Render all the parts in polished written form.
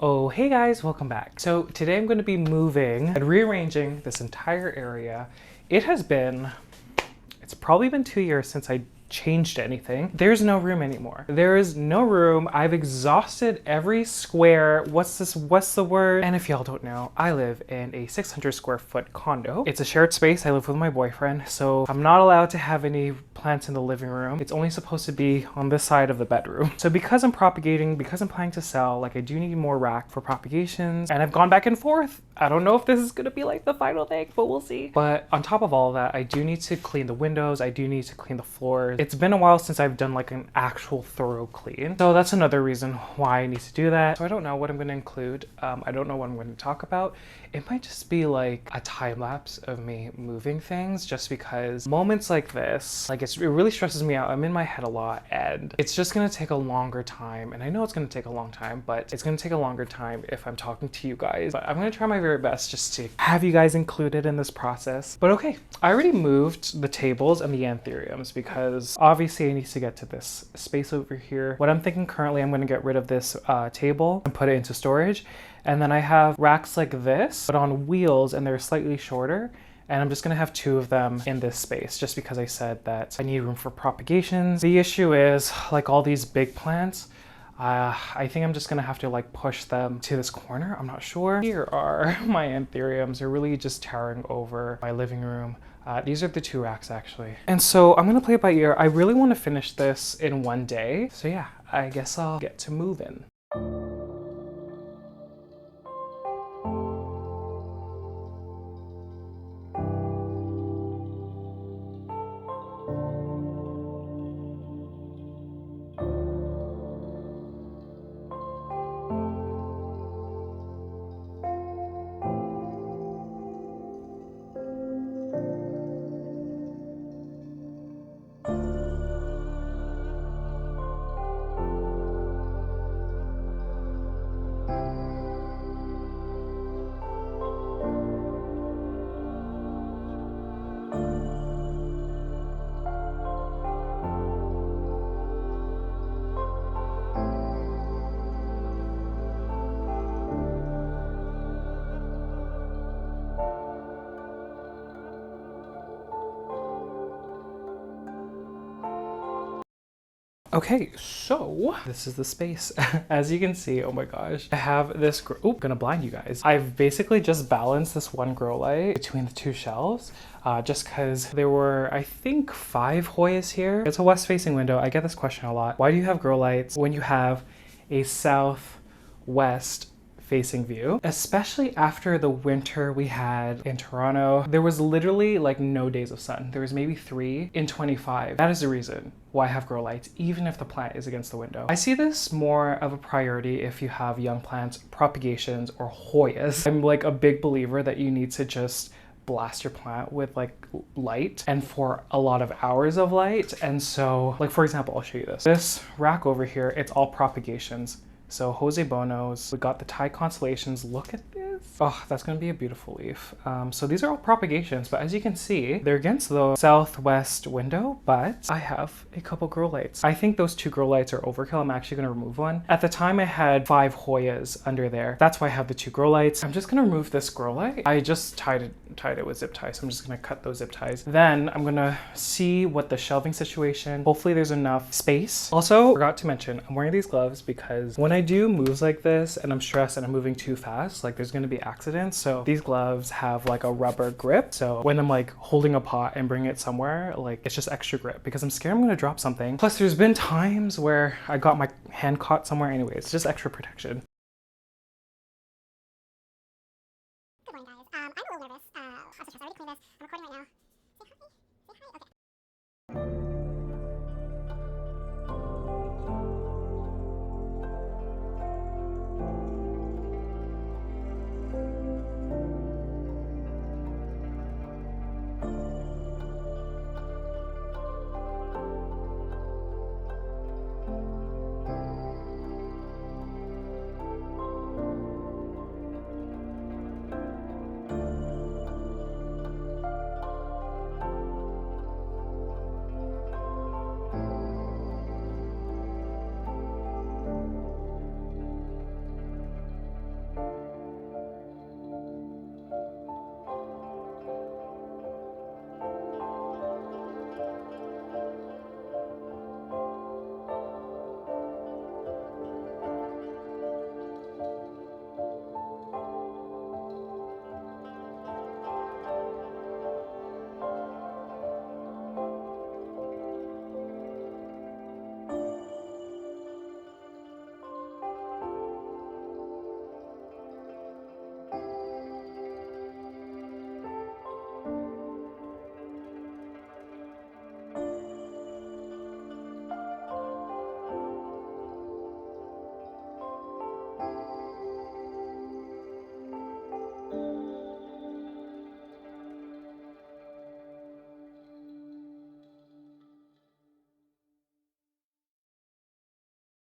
Oh, hey guys, welcome back. So today I'm going to be moving and rearranging this entire area. It's probably been 2 years since I changed anything. There's no room anymore. There is no room. I've exhausted every square. What's the word? And if y'all don't know, I live in a 600 square foot condo. It's a shared space. I live with my boyfriend, so I'm not allowed to have any plants in the living room. It's only supposed to be on this side of the bedroom. So because I'm propagating, because I'm planning to sell, like I do need more rack for propagations, and I've gone back and forth. I don't know if this is gonna be like the final thing, but we'll see. But on top of all of that, I do need to clean the windows. I do need to clean the floors. It's been a while since I've done like an actual thorough clean. So that's another reason why I need to do that. So I don't know what I'm gonna include. I don't know what I'm gonna talk about. It might just be like a time lapse of me moving things, just because moments like this, like it really stresses me out. I'm in my head a lot and it's just gonna take a longer time. And I know it's gonna take a long time, but it's gonna take a longer time if I'm talking to you guys. But I'm gonna try my very best just to have you guys included in this process. But okay, I already moved the tables and the Anthuriums because obviously I need to get to this space over here. What I'm thinking currently, I'm gonna get rid of this table and put it into storage. And then I have racks like this, but on wheels, and they're slightly shorter. And I'm just gonna have 2 of them in this space, just because I said that I need room for propagations. The issue is, like all these big plants, I think I'm just gonna have to like push them to this corner. I'm not sure. Here are my Anthuriums. They're really just towering over my living room. These are the 2 racks actually. And so I'm gonna play it by ear. I really wanna finish this in one day. So yeah, I guess I'll get to moving. Okay, so this is the space. As you can see, oh my gosh, I have this, gonna blind you guys. I've basically just balanced this one grow light between the 2 shelves, just cause there were, I think 5 Hoyas here. It's a west-facing window. I get this question a lot. Why do you have grow lights when you have a southwest facing view? Especially after the winter we had in Toronto, there was literally like no days of sun. There was maybe 3 in 25. That is the reason why I have grow lights, even if the plant is against the window. I see this more of a priority if you have young plants, propagations, or Hoyas. I'm like a big believer that you need to just blast your plant with like light and for a lot of hours of light. And so like, for example, I'll show you this. This rack over here, it's all propagations. So Jose Bonos, we got the Thai Constellations. Look at this. Oh, that's gonna be a beautiful leaf. So these are all propagations, but as you can see, they're against the southwest window, but I have a couple grow lights. I think those 2 grow lights are overkill. I'm actually gonna remove one. At the time I had 5 Hoyas under there. That's why I have the 2 grow lights. I'm just gonna remove this grow light. I just tied it with zip ties, so I'm just gonna cut those zip ties. Then I'm gonna see what the shelving situation, hopefully there's enough space. Also, forgot to mention, I'm wearing these gloves because when I do moves like this and I'm stressed and I'm moving too fast, like there's gonna be accidents. So these gloves have like a rubber grip. So when I'm like holding a pot and bringing it somewhere, like it's just extra grip because I'm scared I'm gonna drop something. Plus there's been times where I got my hand caught somewhere anyway. It's just extra protection. Good morning, guys. I'm a little nervous. I'm so stressed. I already cleaned this. I'm recording right now. Say hi. Say hi. Okay.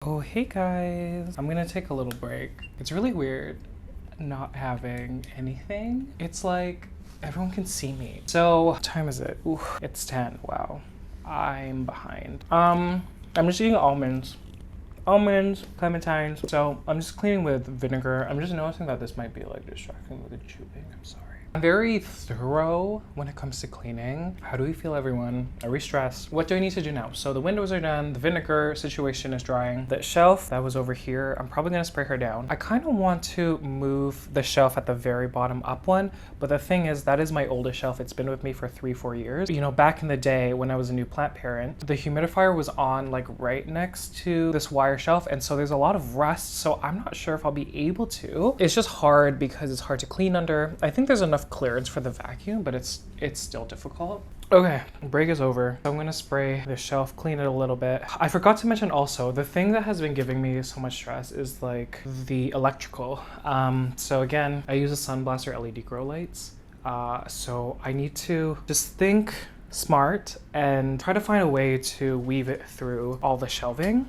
Oh, hey guys. I'm gonna take a little break. It's really weird not having anything. It's like everyone can see me. So, what time is it? Ooh, it's 10. Wow. I'm behind. I'm just eating almonds, clementines. So I'm just cleaning with vinegar. I'm just noticing that this might be like distracting with the chewing. I'm sorry. I'm very thorough when it comes to cleaning. How do we feel, everyone? Are we stressed? What do I need to do now? So the windows are done. The vinegar situation is drying. The shelf that was over here, I'm probably gonna spray her down. I kind of want to move the shelf at the very bottom up one, but the thing is, that is my oldest shelf. It's been with me for 3-4 years. You know, back in the day when I was a new plant parent, the humidifier was on like right next to this wire shelf, and so there's a lot of rust, so I'm not sure if I'll be able to. It's just hard because it's hard to clean under. I think there's enough clearance for the vacuum, but it's still difficult. Okay, break is over. I'm gonna spray the shelf, clean it a little bit. I forgot to mention also, the thing that has been giving me so much stress is like the electrical. So again, I use a Sunblaster LED Grow lights. So I need to just think smart and try to find a way to weave it through all the shelving.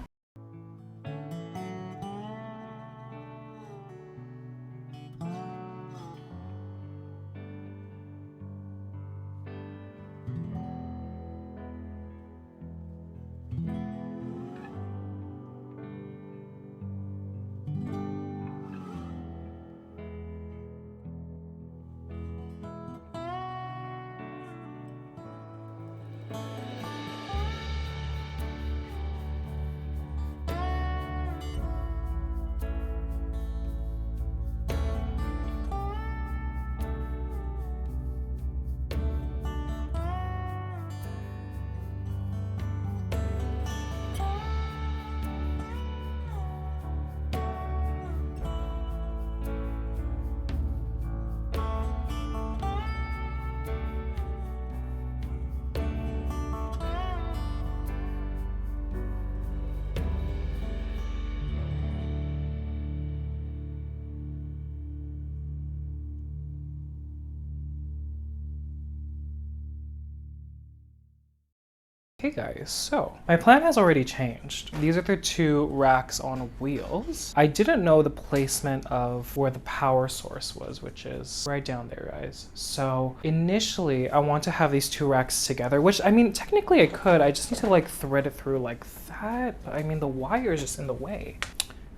Hey guys, so my plan has already changed. These are the 2 racks on wheels. I didn't know the placement of where the power source was, which is right down there, guys. So initially I want to have these 2 racks together, which I mean, technically I could. I just need to like thread it through like that. But I mean, the wire is just in the way.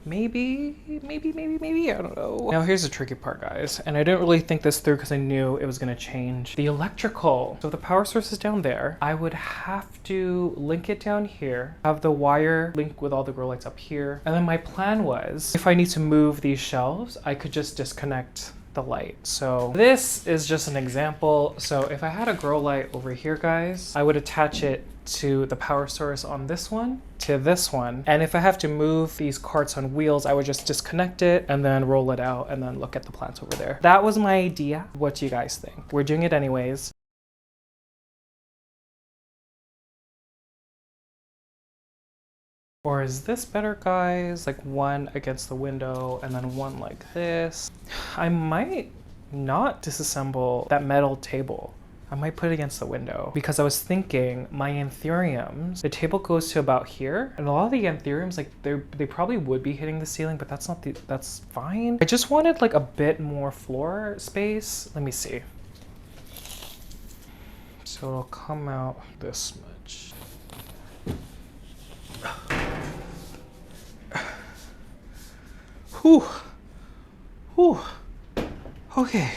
Maybe, I don't know. Now here's the tricky part, guys, and I didn't really think this through because I knew it was gonna change the electrical. So the power source is down there. I would have to link it down here, have the wire link with all the grow lights up here. And then my plan was, if I need to move these shelves, I could just disconnect the light. So this is just an example. So if I had a grow light over here, guys, I would attach it to the power source on this one to this one. And if I have to move these carts on wheels, I would just disconnect it and then roll it out and then look at the plants over there. That was my idea. What do you guys think? We're doing it anyways. Or is this better, guys? Like one against the window and then one like this. I might not disassemble that metal table. I might put it against the window because I was thinking my Anthuriums, the table goes to about here, and a lot of the Anthuriums, like they probably would be hitting the ceiling, but that's fine. I just wanted like a bit more floor space. Let me see. So it'll come out this much. Whew. Whew. Okay.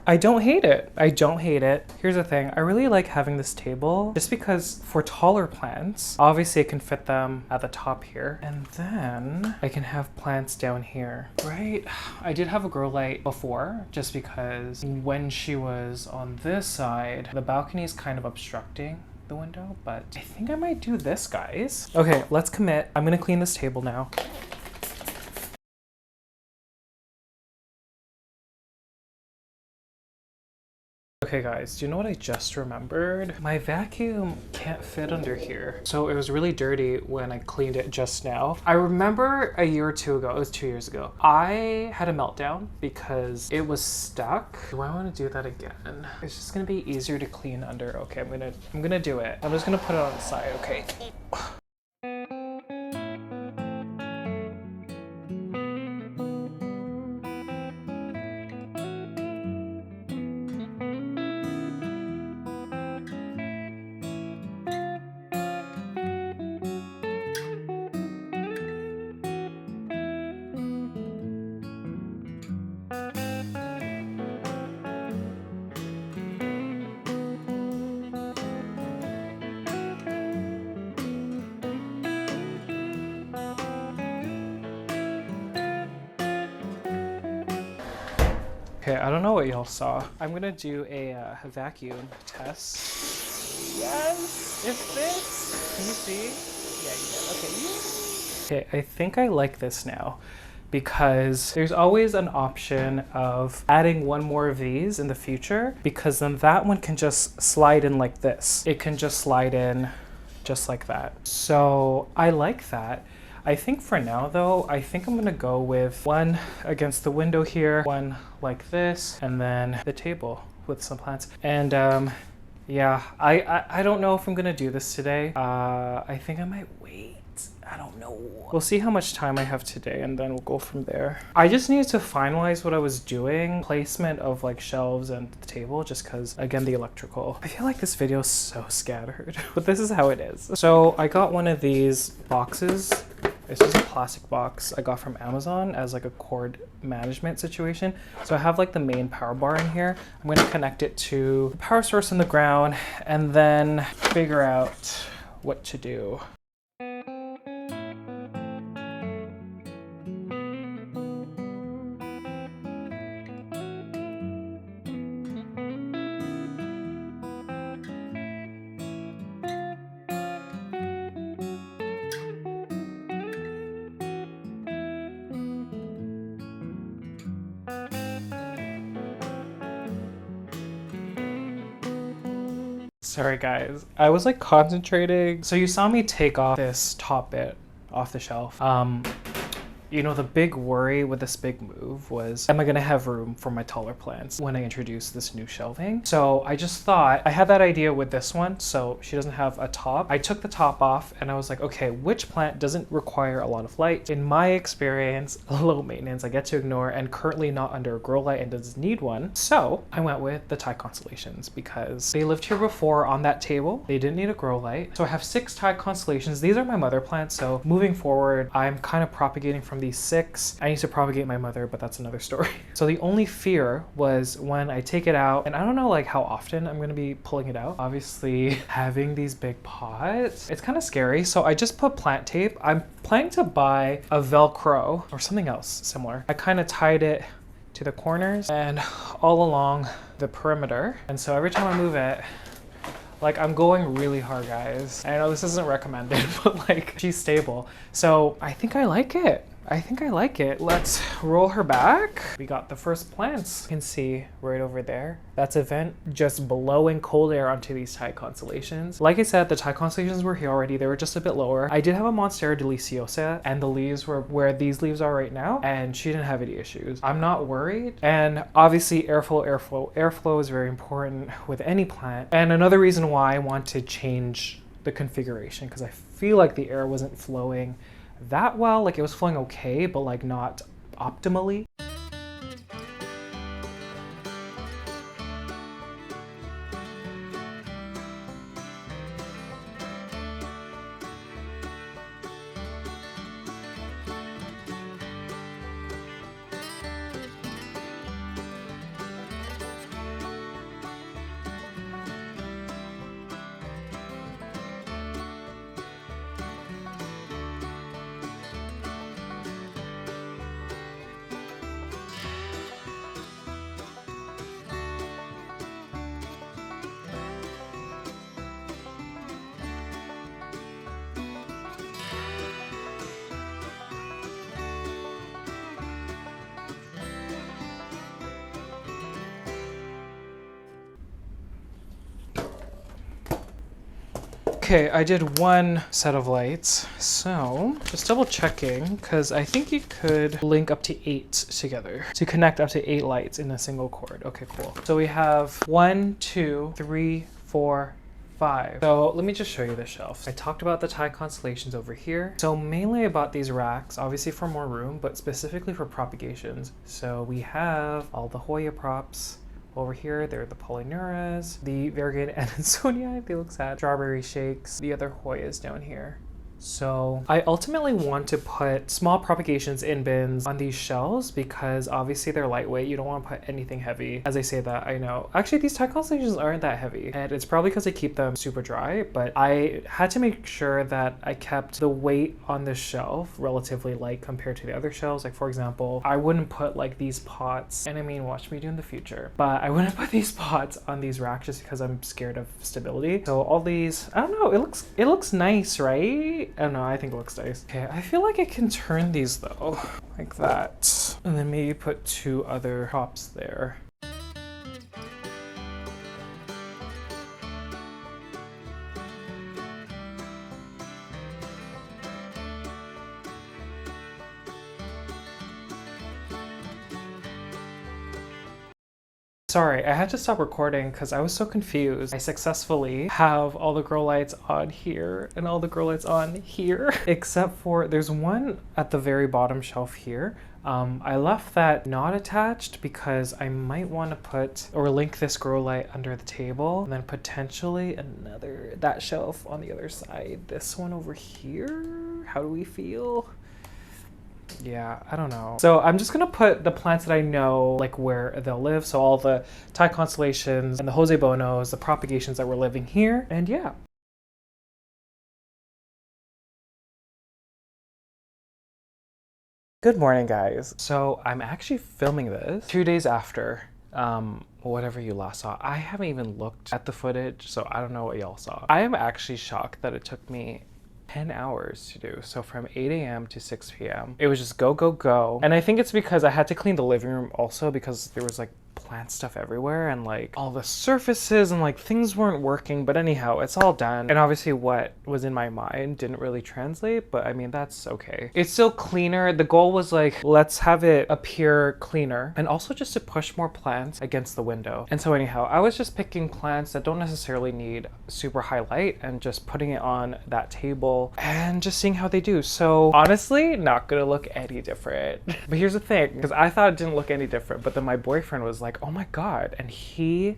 I don't hate it. I don't hate it. Here's the thing. I really like having this table just because for taller plants, obviously I can fit them at the top here. And then I can have plants down here, right? I did have a grow light before just because when she was on this side, the balcony is kind of obstructing the window, but I think I might do this, guys. Okay, let's commit. I'm gonna clean this table now. Okay guys, do you know what I just remembered? My vacuum can't fit under here. So it was really dirty when I cleaned it just now. I remember a year or 2 ago, it was 2 years ago, I had a meltdown because it was stuck. Do I want to do that again? It's just gonna be easier to clean under. Okay, I'm gonna do it. I'm just gonna put it on the side, okay. Okay, I don't know what y'all saw. I'm gonna do a vacuum test. Yes, it fits. Can you see? Yeah, you did. Okay, I think I like this now, because there's always an option of adding one more of these in the future, because then that one can just slide in like this. It can just slide in just like that. So I like that. I think for now though, I think I'm gonna go with one against the window here, one like this, and then the table with some plants. And yeah, I don't know if I'm gonna do this today. I think I might wait. I don't know. We'll see how much time I have today and then we'll go from there. I just needed to finalize what I was doing. Placement of like shelves and the table, just because, again, the electrical. I feel like this video is so scattered, but this is how it is. So I got one of these boxes. This is a plastic box I got from Amazon as like a cord management situation. So I have like the main power bar in here. I'm going to connect it to the power source in the ground and then figure out what to do. Sorry guys, I was like concentrating. So you saw me take off this top bit off the shelf. You know, the big worry with this big move was, am I gonna have room for my taller plants when I introduce this new shelving? So I just thought, I had that idea with this one, so she doesn't have a top. I took the top off and I was like, okay, which plant doesn't require a lot of light? In my experience, low maintenance, I get to ignore, and currently not under a grow light and doesn't need one. So I went with the Thai Constellations because they lived here before on that table. They didn't need a grow light. So I have 6 Thai Constellations. These are my mother plants. So moving forward, I'm kind of propagating from these 6. I need to propagate my mother, but that's another story. So the only fear was when I take it out, and I don't know like how often I'm gonna be pulling it out. Obviously having these big pots, it's kind of scary. So I just put plant tape. I'm planning to buy a Velcro or something else similar. I kind of tied it to the corners and all along the perimeter. And so every time I move it, like I'm going really hard, guys. I know this isn't recommended, but like she's stable. So I think I like it. I think I like it. Let's roll her back. We got the first plants. You can see right over there. That's a vent just blowing cold air onto these Thai Constellations. Like I said, the Thai Constellations were here already. They were just a bit lower. I did have a Monstera deliciosa and the leaves were where these leaves are right now, and she didn't have any issues. I'm not worried. And obviously airflow is very important with any plant. And another reason why I want to change the configuration, because I feel like the air wasn't flowing that well. Like it was flowing okay, but like not optimally. Okay, I did one set of lights, so just double checking, because I think you could link up to 8 together to connect up to 8 lights in a single cord. Okay, cool. So we have 1, 2, 3, 4, 5. So let me just show you the shelves. I talked about the Thai Constellations over here. So mainly I bought these racks, obviously for more room, but specifically for propagations. So we have all the Hoya props. Over here, there are the Polyneuras, the Variegated Anthuriums, they look sad, strawberry shakes, the other Hoyas down here. So I ultimately want to put small propagations in bins on these shelves because obviously they're lightweight. You don't want to put anything heavy. As I say that, I know. Actually, these Thai constellations aren't that heavy, and it's probably because I keep them super dry, but I had to make sure that I kept the weight on this shelf relatively light compared to the other shelves. Like for example, I wouldn't put like these pots, and I mean, watch me do in the future, but I wouldn't put these pots on these racks just because I'm scared of stability. So all these, I don't know, it looks nice, right? I don't know, I think it looks nice. Okay, I feel like I can turn these though, like that. And then maybe put 2 other tops there. Sorry, I had to stop recording because I was so confused. I successfully have all the grow lights on here and all the grow lights on here, except for there's one at the very bottom shelf here. I left that not attached because I might want to put or link this grow light under the table, and then potentially that shelf on the other side. This one over here, how do we feel? Yeah, I don't know. So I'm just gonna put the plants that I know like where they'll live. So all the Thai constellations and the Jose Bonos, the propagations that were living here, and yeah. Good morning, guys. So I'm actually filming this 2 days after whatever you last saw. I haven't even looked at the footage, so I don't know what y'all saw. I am actually shocked that it took me 10 hours to do. So from 8 a.m. to 6 p.m. It was just go, go, go. And I think it's because I had to clean the living room also because there was like plant stuff everywhere and like all the surfaces and like things weren't working. But anyhow, it's all done. And obviously what was in my mind didn't really translate, but I mean, that's okay. It's still cleaner. The goal was like, let's have it appear cleaner and also just to push more plants against the window. And so anyhow, I was just picking plants that don't necessarily need super high light and just putting it on that table and just seeing how they do. So honestly, not gonna look any different. But here's the thing, because I thought it didn't look any different, but then my boyfriend was like, oh my God. And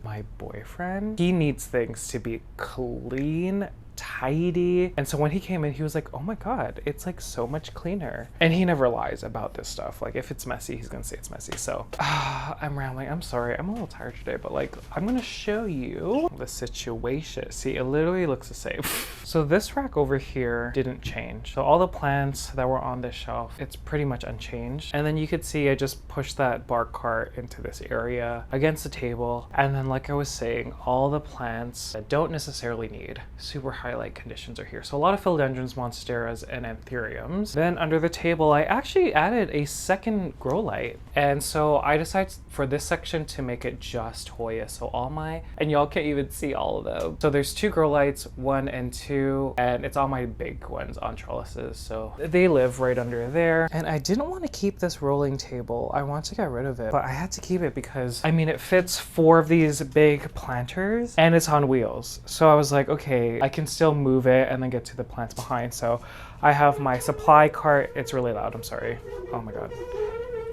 my boyfriend, he needs things to be clean, tidy. And so when he came in, he was like, oh my God, it's like so much cleaner. And he never lies about this stuff. Like if it's messy, he's gonna say it's messy. So I'm rambling, I'm sorry. I'm a little tired today, but like I'm gonna show you the situation. See, it literally looks the same. So this rack over here didn't change. So all the plants that were on this shelf, it's pretty much unchanged. And then you could see I just pushed that bar cart into this area against the table. And then like I was saying, all the plants that don't necessarily need super highlight conditions are here. So a lot of Philodendrons, Monsteras, and Anthuriums. Then under the table, I actually added a second grow light. And so I decided for this section to make it just Hoya. So and y'all can't even see all of them. So there's 2 grow lights, 1 and 2, and it's all my big ones on trellises. So they live right under there. And I didn't want to keep this rolling table. I want to get rid of it, but I had to keep it because I mean, it fits 4 of these big planters and it's on wheels. So I was like, okay, I can still move it and then get to the plants behind. So I have my supply cart. It's really loud, I'm sorry. Oh my God.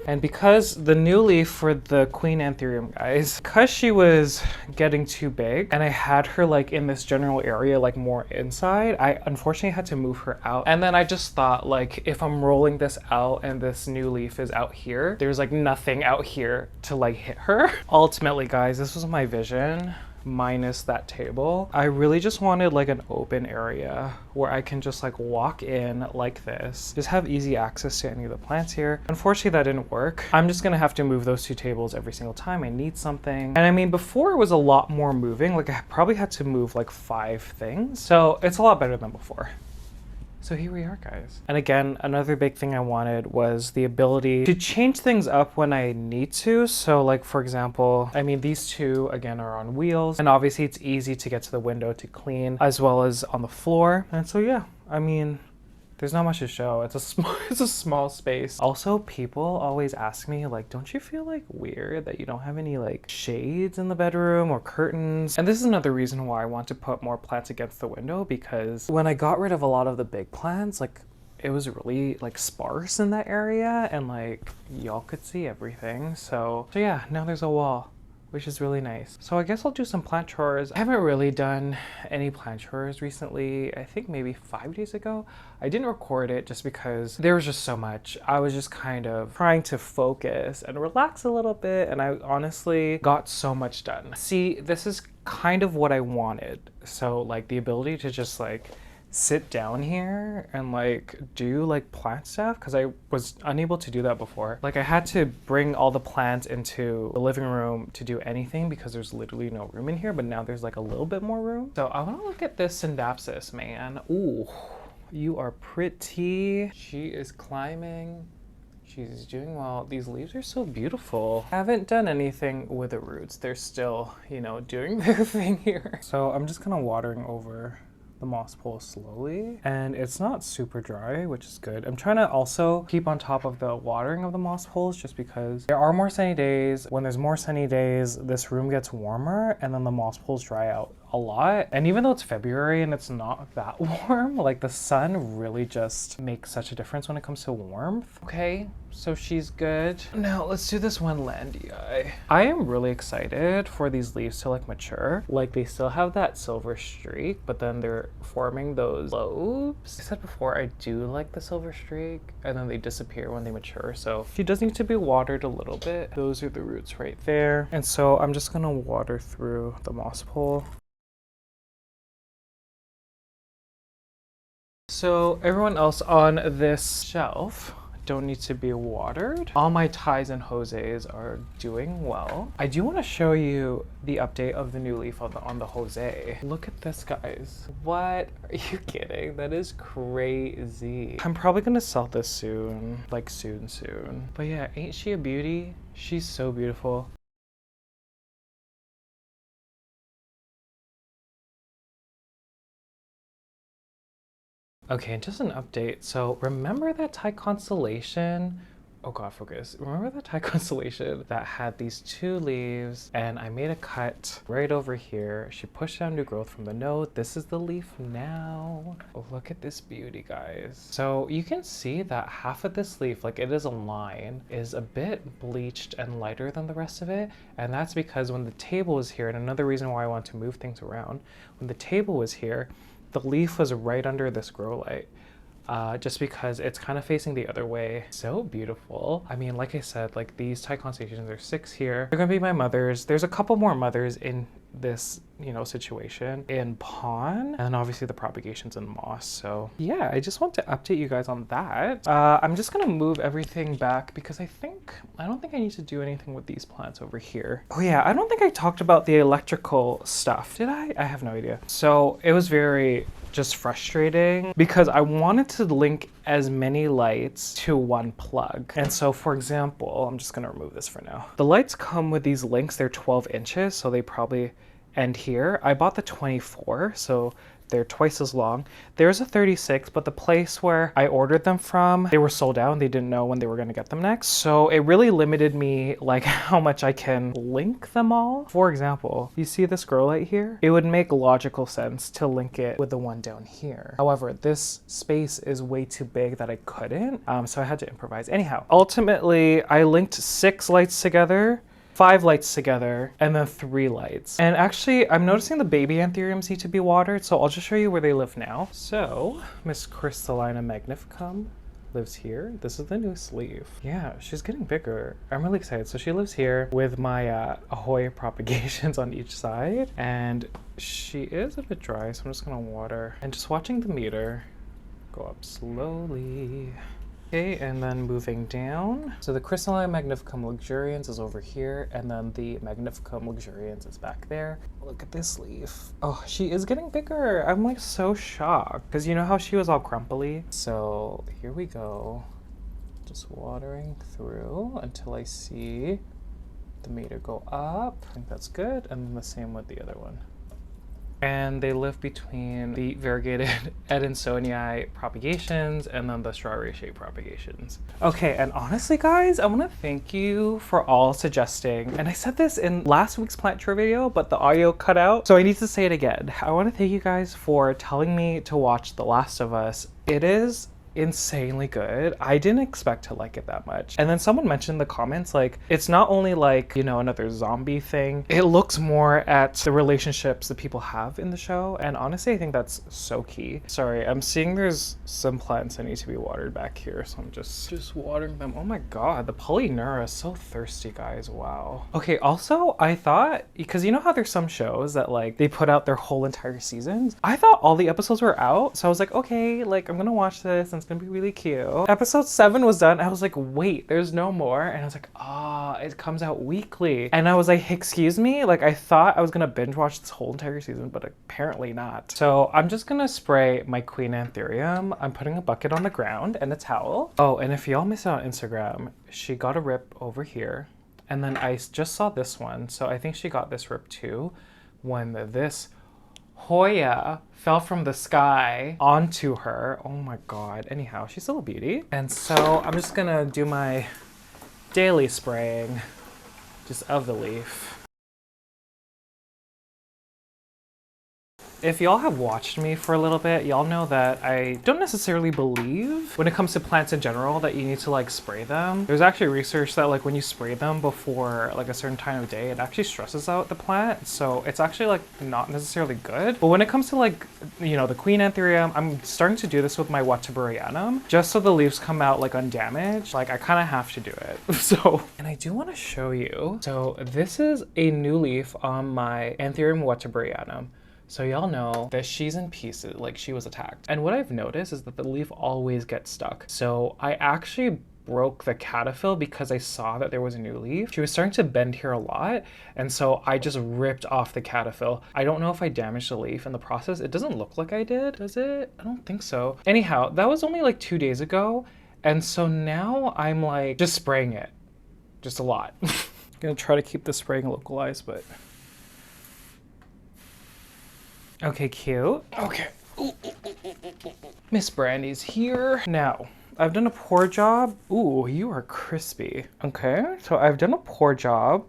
And because the new leaf for the Queen Anthurium, guys, because she was getting too big and I had her like in this general area, like more inside, I unfortunately had to move her out. And then I just thought like, if I'm rolling this out and this new leaf is out here, there's like nothing out here to like hit her. Ultimately, guys, this was my vision. Minus that table. I really just wanted like an open area where I can just like walk in like this, just have easy access to any of the plants here. Unfortunately, that didn't work. I'm just gonna have to move those 2 tables every single time I need something. And I mean, before it was a lot more moving, like I probably had to move like 5 things. So it's a lot better than before. So here we are, guys. And again, another big thing I wanted was the ability to change things up when I need to. So like, for example, I mean, these 2 again are on wheels, and obviously it's easy to get to the window to clean as well as on the floor. And so yeah, I mean, there's not much to show. It's a small space. Also, people always ask me like, don't you feel like weird that you don't have any like shades in the bedroom or curtains? And this is another reason why I want to put more plants against the window, because when I got rid of a lot of the big plants, like it was really like sparse in that area and like y'all could see everything. So yeah, now there's a wall. which is really nice. So I guess I'll do some plant chores. I haven't really done any plant chores recently. I think maybe 5 days ago. I didn't record it just because there was just so much. I was just kind of trying to focus and relax a little bit, and I honestly got so much done. See, this is kind of what I wanted. So like the ability to just like sit down here and like do like plant stuff, because I was unable to do that before. Like I had to bring all the plants into the living room to do anything because there's literally no room in here, but now there's like a little bit more room. So I want to look at this Syndapsis, man. Ooh, you are pretty. She is climbing. She's doing well. These leaves are so beautiful. I haven't done anything with the roots. They're still, you know, doing their thing here. So I'm just kind of watering over the moss pole slowly, and it's not super dry, which is good. I'm trying to also keep on top of the watering of the moss poles just because there are more sunny days. When there's more sunny days, this room gets warmer and then the moss poles dry out a lot. And even though it's February and it's not that warm, like the sun really just makes such a difference when it comes to warmth. Okay, so she's good. Now let's do this Wendlandii. I am really excited for these leaves to like mature. Like they still have that silver streak, but then they're forming those lobes. I said before, I do like the silver streak, and then they disappear when they mature. So she does need to be watered a little bit. Those are the roots right there. And so I'm just gonna water through the moss pole. So everyone else on this shelf don't need to be watered. All my ties and Joses are doing well. I do want to show you the update of the new leaf on the Jose. Look at this, guys. What? Are you kidding? That is crazy. I'm probably gonna sell this soon, like soon. But yeah, ain't she a beauty? She's so beautiful. Okay, and just an update. So remember that Thai constellation? Oh God, focus. Remember that Thai constellation that had these 2 leaves, and I made a cut right over here. She pushed down new growth from the node. This is the leaf now. Oh, look at this beauty, guys. So you can see that half of this leaf, like it is a line, is a bit bleached and lighter than the rest of it. And that's because when the table was here, and another reason why I want to move things around, when the table was here, the leaf was right under this grow light, just because it's kind of facing the other way. So beautiful. I mean, like I said, like these Thai constellations, there's 6 here. They're gonna be my mothers. There's a couple more mothers in this, you know, situation in pawn, and obviously the propagations in moss. So yeah, I just want to update you guys on that. I'm just gonna move everything back because I don't think I need to do anything with these plants over here. Oh yeah, I don't think I talked about the electrical stuff. Did I? I have no idea. So it was very just frustrating because I wanted to link as many lights to one plug. And so for example, I'm just gonna remove this for now. The lights come with these links, they're 12 inches, so they probably end here. I bought the 24, so they're twice as long. There's a 36, but the place where I ordered them from, they were sold out and they didn't know when they were gonna get them next. So it really limited me like how much I can link them all. For example, you see this grow light here? It would make logical sense to link it with the one down here. However, this space is way too big that I couldn't, so I had to improvise. Anyhow, ultimately, I linked 6 lights together, 5 lights together, and then 3 lights. And actually, I'm noticing the baby Anthuriums need to be watered, so I'll just show you where they live now. So, Miss Crystallinum Magnificum lives here. This is the newest leaf. Yeah, she's getting bigger. I'm really excited. So she lives here with my Hoya propagations on each side, and she is a bit dry, so I'm just gonna water. And just watching the meter go up slowly. Okay, and then moving down. So the Crystallinum Magnificum Luxurians is over here, and then the Magnificum Luxurians is back there. Look at this leaf. Oh, she is getting bigger. I'm like so shocked, because you know how she was all crumply? So here we go. Just watering through until I see the meter go up. I think that's good, and then the same with the other one. And they live between the variegated Adansonii propagations and then the strawberry shade propagations. Okay, and honestly guys, I want to thank you for all suggesting, and I said this in last week's plant tour video, but the audio cut out, so I need to say it again. I want to thank you guys for telling me to watch The Last of Us. It is insanely good. I didn't expect to like it that much. And then someone mentioned in the comments, like, it's not only like, you know, another zombie thing. It looks more at the relationships that people have in the show. And honestly, I think that's so key. Sorry, I'm seeing there's some plants that need to be watered back here. So I'm just watering them. Oh my God, the Polyneura is so thirsty, guys. Wow. Okay, also, I thought, because you know how there's some shows that like they put out their whole entire seasons? I thought all the episodes were out. So I was like, okay, like I'm gonna watch this and it's gonna be really cute. Episode 7 was done. I was like, wait, there's no more. And I was like, ah, it comes out weekly. And I was like, excuse me? Like I thought I was gonna binge watch this whole entire season, but apparently not. So I'm just gonna spray my Queen Anthurium. I'm putting a bucket on the ground and a towel. Oh, and if y'all missed out on Instagram, she got a rip over here. And then I just saw this one. So I think she got this rip too when this Hoya fell from the sky onto her. Oh my God. Anyhow, she's still a beauty. And so I'm just gonna do my daily spraying just of the leaf. If y'all have watched me for a little bit, y'all know that I don't necessarily believe when it comes to plants in general that you need to like spray them. There's actually research that like when you spray them before like a certain time of day, it actually stresses out the plant. So it's actually like not necessarily good. But when it comes to like, you know, the Queen Anthurium, I'm starting to do this with my Warocqueanum just so the leaves come out like undamaged. Like I kind of have to do it. So, and I do want to show you. So this is a new leaf on my Anthurium Warocqueanum. So y'all know that she's in pieces, like she was attacked. And what I've noticed is that the leaf always gets stuck. So I actually broke the cataphyll because I saw that there was a new leaf. She was starting to bend here a lot. And so I just ripped off the cataphyll. I don't know if I damaged the leaf in the process. It doesn't look like I did, does it? I don't think so. Anyhow, that was only like 2 days ago. And so now I'm like just spraying it, just a lot. I'm gonna try to keep the spraying localized, but. Okay, cute. Okay. Miss Brandy's here. Now, I've done a poor job. Ooh, you are crispy. Okay, so I've done a poor job.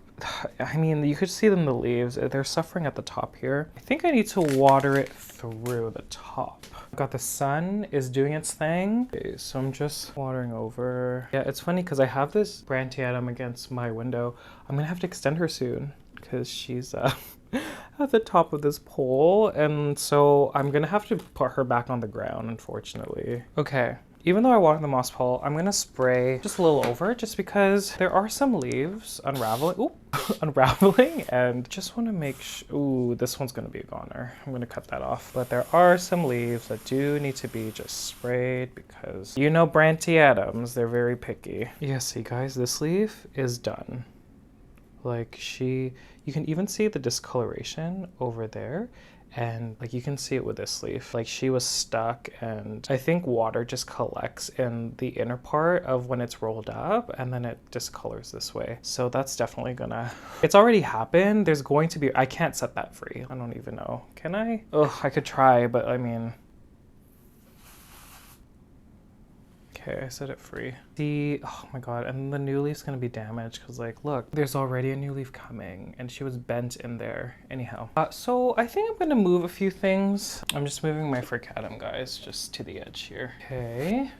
I mean, you could see them in the leaves. They're suffering at the top here. I think I need to water it through the top. Got the sun is doing its thing. Okay, so I'm just watering over. Yeah, it's funny because I have this Brantiatum against my window. I'm gonna have to extend her soon because she's at the top of this pole, and so I'm gonna have to put her back on the ground, unfortunately. Okay, even though I water the moss pole, I'm gonna spray just a little over it just because there are some leaves unraveling. Oop, unraveling, and just want to make sure. Ooh, this one's gonna be a goner. I'm gonna cut that off. But there are some leaves that do need to be just sprayed because you know Brantiatums, they're very picky. Yeah, see guys, this leaf is done. Like you can even see the discoloration over there, and like you can see it with this leaf. Like she was stuck, and I think water just collects in the inner part of when it's rolled up, and then it discolors this way. So that's definitely gonna, it's already happened. There's going to be, I can't set that free. I don't even know. Can I? Ugh, I could try, but I mean, okay, I set it free. Oh my God, and the new leaf's gonna be damaged because like, look, there's already a new leaf coming and she was bent in there. Anyhow, so I think I'm gonna move a few things. I'm just moving my Furcatum, guys, just to the edge here. Okay.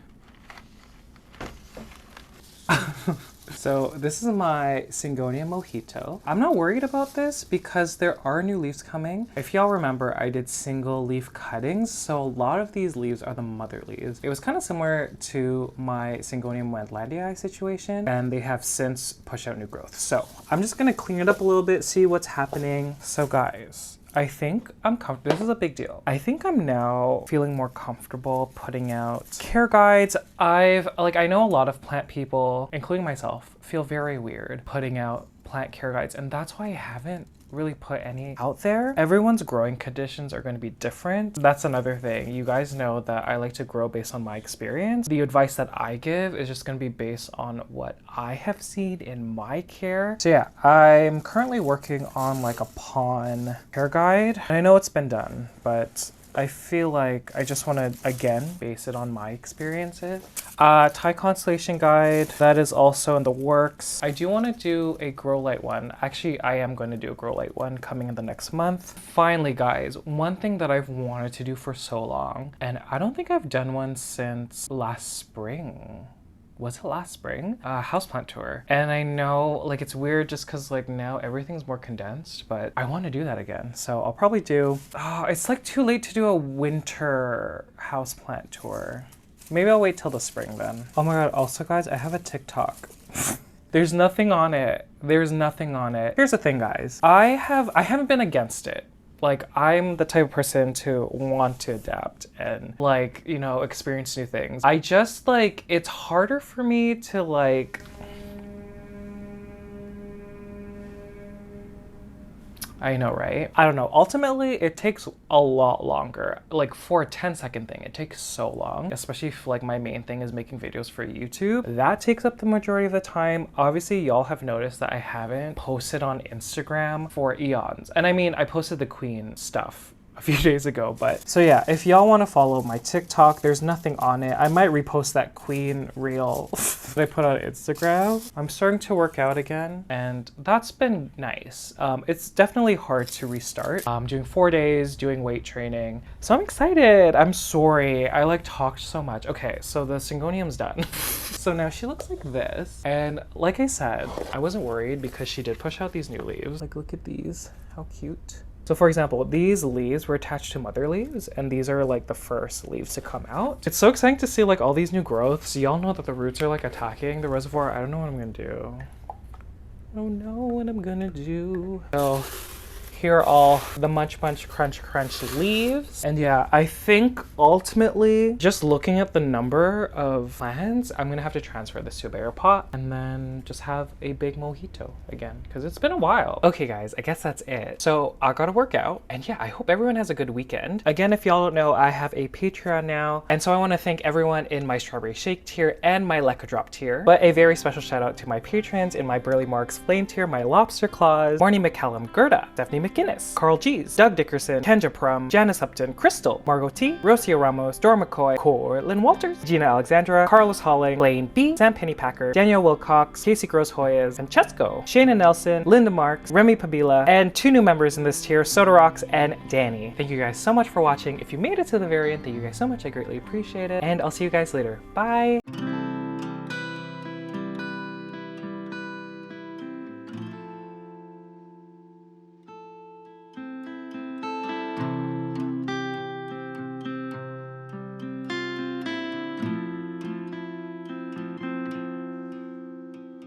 So this is my Syngonium Mojito. I'm not worried about this because there are new leaves coming. If y'all remember, I did single leaf cuttings. So a lot of these leaves are the mother leaves. It was kind of similar to my Syngonium Wendlandii situation, and they have since pushed out new growth. So I'm just gonna clean it up a little bit, see what's happening. So guys, I think I'm comfortable. This is a big deal. I think I'm now feeling more comfortable putting out care guides. I know a lot of plant people, including myself, feel very weird putting out plant care guides, and that's why I haven't really put any out there. Everyone's growing conditions are going to be different. That's another thing. You guys know that I like to grow based on my experience. The advice that I give is just going to be based on what I have seen in my care. So yeah, I'm currently working on like a pawn care guide. And I know it's been done, but I feel like I just want to, again, base it on my experiences. Thai Constellation guide, that is also in the works. I do want to do a grow light one. Actually, I am going to do a grow light one coming in the next month. Finally, guys, one thing that I've wanted to do for so long, and I don't think I've done one since last spring. Was it last spring? Houseplant tour. And I know like it's weird just cause like now everything's more condensed, but I want to do that again. So I'll probably do, it's like too late to do a winter houseplant tour. Maybe I'll wait till the spring then. Oh my God, also guys, I have a TikTok. There's nothing on it. There's nothing on it. Here's the thing, guys. I haven't been against it. Like, I'm the type of person to want to adapt and, like, you know, experience new things. I just, like, it's harder for me to, like... I know, right? I don't know. Ultimately, it takes a lot longer. Like, for a 10-second thing, it takes so long, especially if, like, my main thing is making videos for YouTube. That takes up the majority of the time. Obviously, y'all have noticed that I haven't posted on Instagram for eons. And I mean, I posted the Queen stuff a few days ago, but so yeah, if y'all want to follow my TikTok, there's nothing on it. I might repost that Queen reel that I put on Instagram. I'm starting to work out again, and that's been nice. It's definitely hard to restart. I'm doing 4 days, doing weight training, so I'm excited. I'm sorry, I like talked so much. Okay, so the Syngonium's done. So now she looks like this, and like I said, I wasn't worried because she did push out these new leaves. Like, look at these, how cute. So for example, these leaves were attached to mother leaves, and these are like the first leaves to come out. It's so exciting to see like all these new growths. Y'all know that the roots are like attacking the reservoir. I don't know what I'm gonna do. I don't know what I'm gonna do. So here are all the Munch Munch Crunch Crunch leaves. And yeah, I think ultimately, just looking at the number of plants, I'm gonna have to transfer this to a bigger pot and then just have a big mojito again, because it's been a while. Okay guys, I guess that's it. So I gotta work out, and yeah, I hope everyone has a good weekend. Again, if y'all don't know, I have a Patreon now, and so I wanna thank everyone in my Strawberry Shake tier and my Lecca Drop tier, but a very special shout out to my patrons in my Burly Marks Flame tier, my Lobster Claws, Marnie McCallum, Gerda, Stephanie McGinnis, Carl G's, Doug Dickerson, Kendra Prum, Janice Upton, Crystal, Margot T, Rosia Ramos, Dora McCoy, Corlin Walters, Gina Alexandra, Carlos Holling, Blaine B, Sam Pennypacker, Danielle Wilcox, Casey Gross Hoyas, Francesco, Shayna Nelson, Linda Marks, Remy Pabila, and 2 new members in this tier, Soda Rocks and Danny. Thank you guys so much for watching. If you made it to the very end, thank you guys so much. I greatly appreciate it, and I'll see you guys later. Bye!